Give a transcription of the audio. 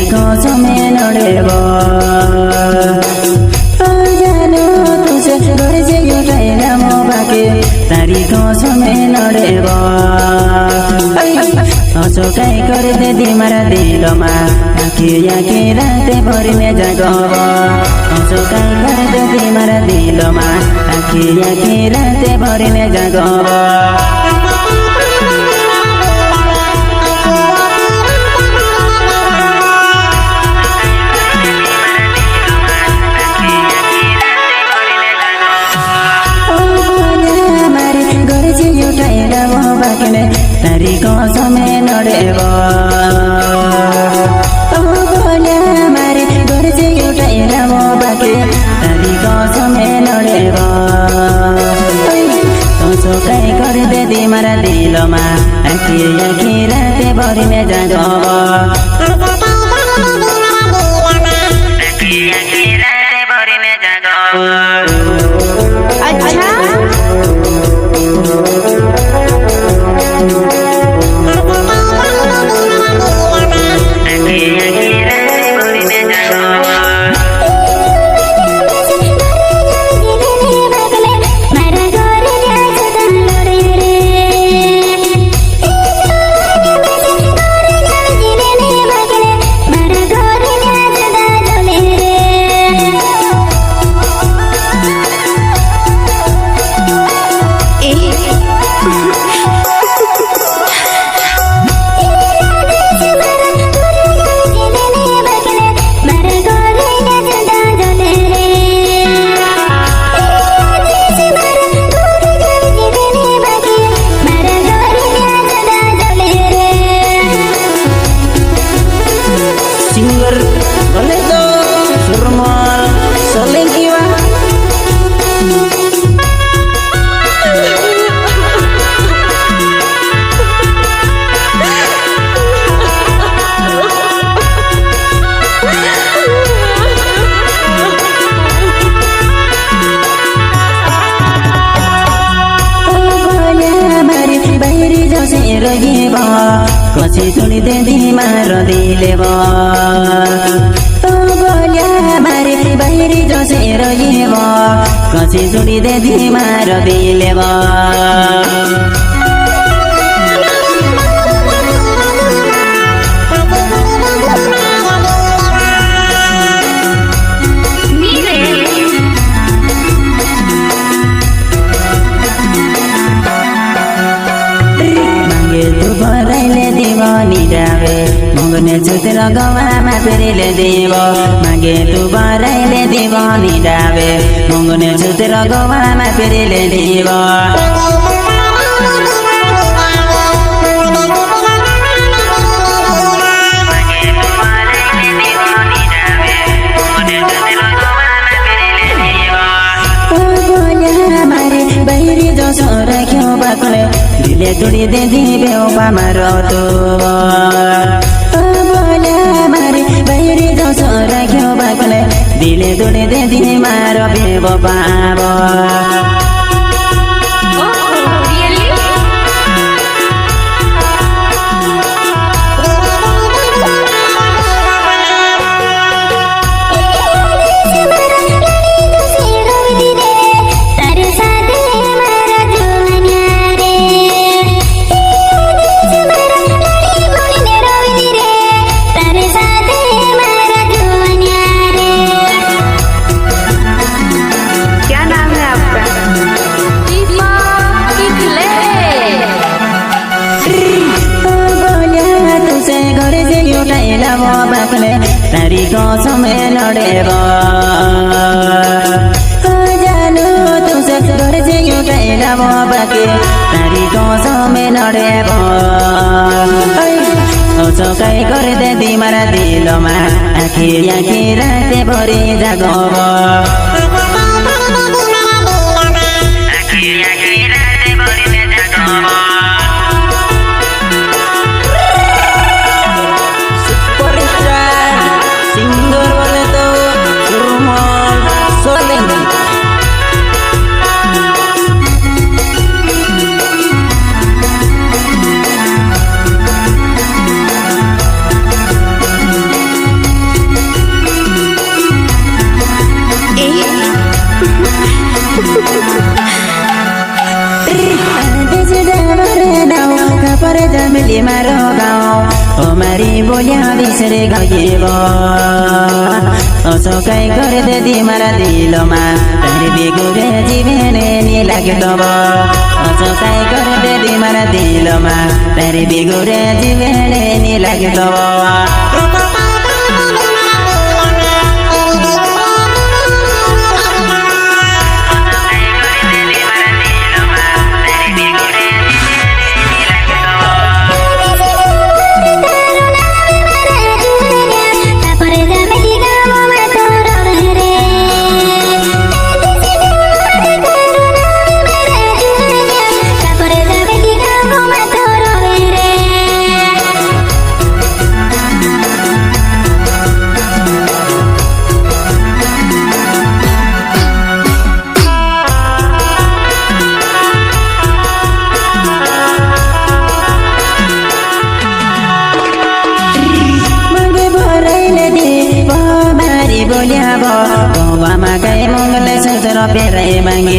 तारीको समय नडेब जानु तुझे गर्जे एउटै लामो बाँके तारीको समय नडेब अचोकाइ गर्दै तिम्रो दिलमा आँखी आँखी रातैभरि नै जागब अचोकाइ गर्दै तिम्रो दिलमा आँखी आँखी रातैभरि नै जागब तारीको समय नडेब मारे गर्जे एउटै लामो बाँके तारीको समय नडेब सोचाइ गर्दै तिम्रो दिलमा आँखी आँखी रातैभरि नै जागब singer Boleto Surmal Selingkiwa कसी सुनि दे तिम्रो दिलेब बोल्या मारे बाहिरी जसे रहिब कसी सुनि दे तिम्रो दिलेब मगने छुतेर गवामा फेरिले देव मागे तु बराइले देवनी डाबे मगने छुतेर गवामा फेरिले देव बाहिरी जसो राख्यो बाक्ले दिले तुडी दे दिबे पामारो तो मारे बाहिरी जसो राख्यो बाक्ले दिले तुडी दे तिम्रो बेब पाब तारीको समय नडेब जानु तुझे गर्जे एउटै लामो बाँके तारीको समय नडेब सोचाइ गर्दै तिम्रो दिलमा आँखी आँखी रातैभरि जागब Kapare jamili marogao Omari bolia visere gayebo Oso kai kore de di mara diloma Tari bigure jivene ni lage tobo Oso kai kore de di mara diloma Tari bigure jivene ni lage tobo Bolia bo, bawa makai mongol sesero perai mangi